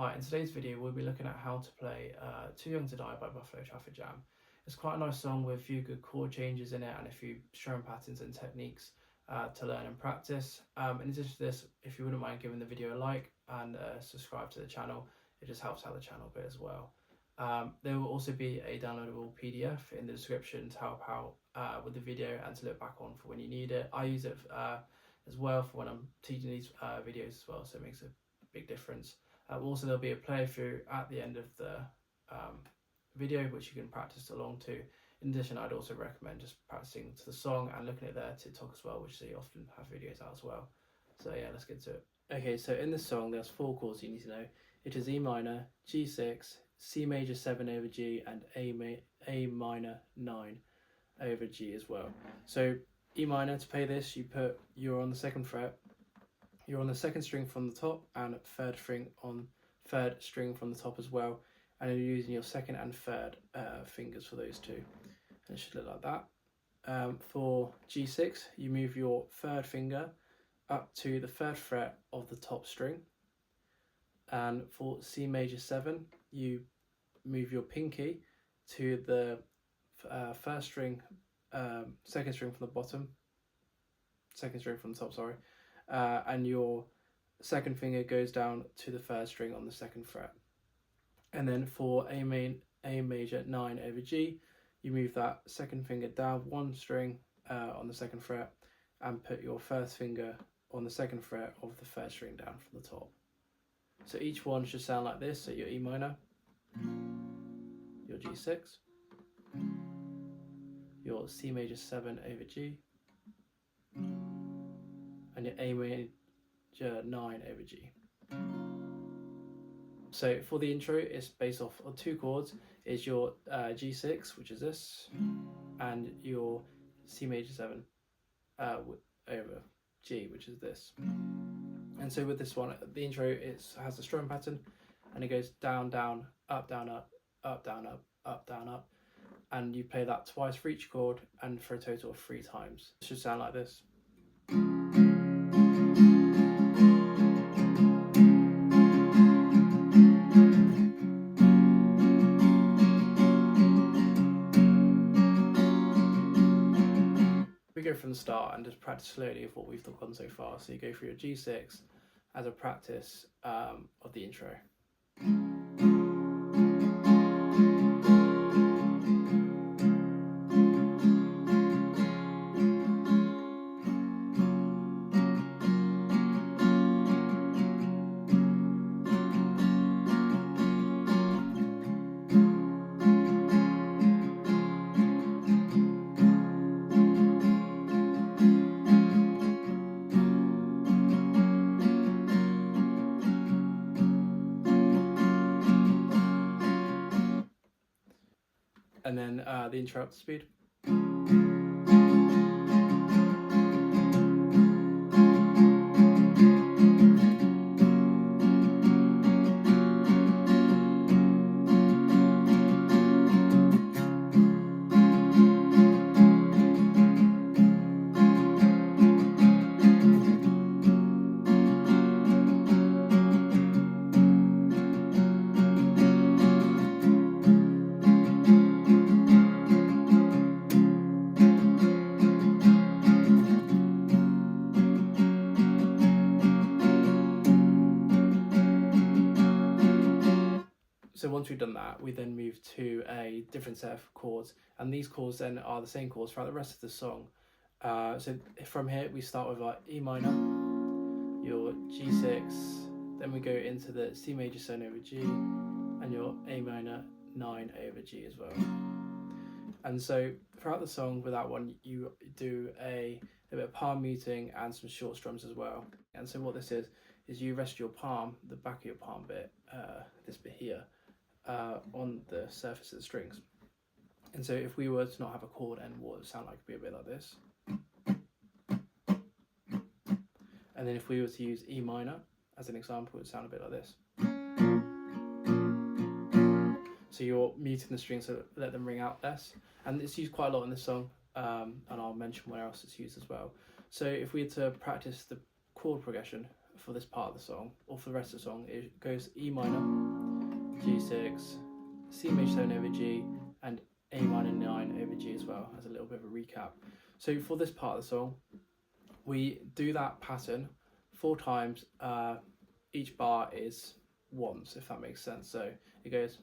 Hi, in today's video we'll be looking at how to play Too Young to Die by Buffalo Traffic Jam. It's quite a nice song with a few good chord changes in it and a few strumming patterns and techniques to learn and practice. In addition to this, if you wouldn't mind giving the video a like and subscribe to the channel, it just helps out the channel a bit as well. There will also be a downloadable PDF in the description to help out with the video and to look back on for when you need it. I use it as well for when I'm teaching these videos as well, so it makes a big difference. Also, there'll be a playthrough at the end of the video which you can practice along to. In addition, I'd also recommend just practicing to the song and looking at their TikTok as well, which they often have videos out as well. So yeah, let's get to it. Okay, so in this song there's 4 chords you need to know. It is E minor, G6, C major 7 over G, and A minor 9 over G as well. So E minor, to play this, you're on the 2nd fret, you're on the 2nd string from the top and 3rd string from the top as well, and you're using your 2nd and 3rd fingers for those two, and it should look like that. For G6, you move your 3rd finger up to the 3rd fret of the top string, and for C major 7, you move your pinky to the 1st string, 2nd string from the bottom, 2nd string from the top, sorry, and your 2nd finger goes down to the 3rd string on the 2nd fret. And then for A major 9 over G, you move that 2nd finger down 1 string on the 2nd fret and put your 1st finger on the 2nd fret of the 1st string down from the top. So each one should sound like this. So your E minor, your G6, your C major 7 over G, and your A major 9 over G. So for the intro, it's based off of 2 chords. It's your G6, which is this, and your C major 7 over G, which is this. And so with this one, the intro has a strum pattern, and it goes down, down, up, down, up, up, down, up, up, down, up, and you play that twice for each chord and for a total of 3 times. It should sound like this. We go from the start and just practice slowly of what we've done so far. So you go through your G6 as a practice of the intro. And then the intro up to speed. So once we've done that, we then move to a different set of chords, and these chords then are the same chords throughout the rest of the song. So from here we start with our E minor, your G6, then we go into the C major 7 over G, and your A minor 9 over G as well. And so throughout the song with that one, you do a bit of palm muting and some short strums as well. And so what this is you rest your palm, the back of your palm bit, this bit here, on the surface of the strings. And so if we were to not have a chord, and what it would sound like would be a bit like this. And then if we were to use E minor as an example, it would sound a bit like this. So you're muting the strings so let them ring out less. And it's used quite a lot in this song, and I'll mention where else it's used as well. So if we were to practice the chord progression for this part of the song, or for the rest of the song, it goes E minor, G6, C major 7 over G, and A minor 9 over G as well, as a little bit of a recap. So for this part of the song, we do that pattern 4 times. Each bar is once, if that makes sense. So it goes.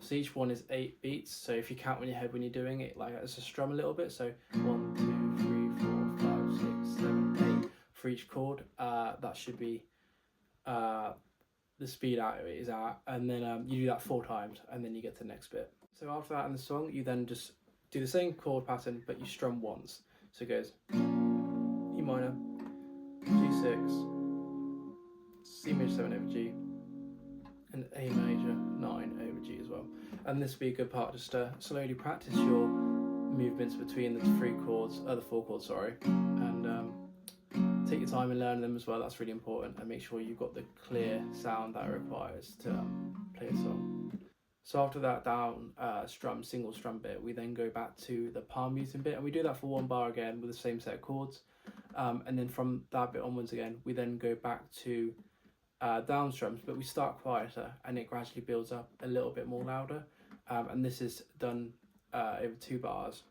So each one is 8 beats. So if you count in your head when you're doing it, like as a strum a little bit. So 1, 2, 3, 4, 5, 6, 7, 8 for each chord. That should be the speed out of it is at, and then you do that 4 times, and then you get to the next bit. So after that in the song, you then just do the same chord pattern, but you strum once. So it goes E minor, G6, C major 7 over G, and A major 9 over G as well. And this would be a good part just to slowly practice your movements between the 4 chords, sorry, and take your time and learn them as well. That's really important, and make sure you've got the clear sound that it requires to play a song. So after that down single strum bit, we then go back to the palm muting bit, and we do that for 1 bar again with the same set of chords. And then from that bit onwards again, we then go back to down strums, but we start quieter, and it gradually builds up a little bit more louder. And this is done over 2 bars.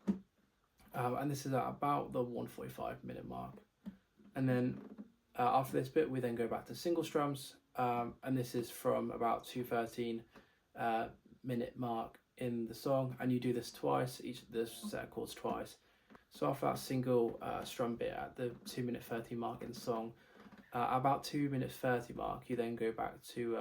And this is at about the 1:45-minute mark. And then after this bit, we then go back to single strums, and this is from about 2:13 minute mark in the song, and you do this twice, each of the set of chords twice. So after that single strum bit at the 2:13 mark in the song, about 2:30 mark, you then go back to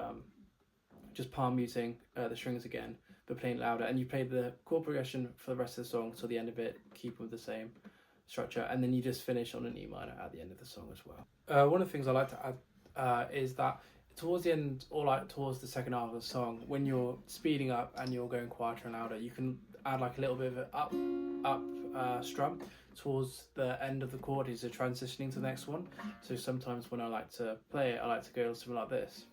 just palm muting the strings again, but playing louder, and you play the chord progression for the rest of the song till the end of it, keep with the same structure, and then you just finish on an E minor at the end of the song as well. One of the things I like to add is that towards the end, or like towards the second half of the song, when you're speeding up and you're going quieter and louder, you can add like a little bit of an up strum towards the end of the chord as you're transitioning to the next one. So sometimes when I like to play it, I like to go something like this.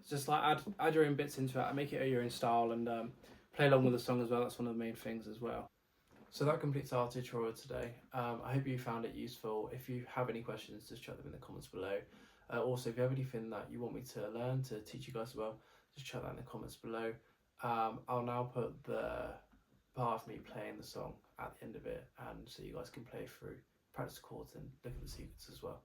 Just like add your own bits into it and make it your own style, and play along with the song as well. That's one of the main things as well. So that completes our tutorial today. I hope you found it useful. If you have any questions, just chuck them in the comments below. Also, if you have anything that you want me to learn to teach you guys as well, just chuck that in the comments below. I'll now put the part of me playing the song at the end of it, and so you guys can play through, practice chords, and look at the sequence as well.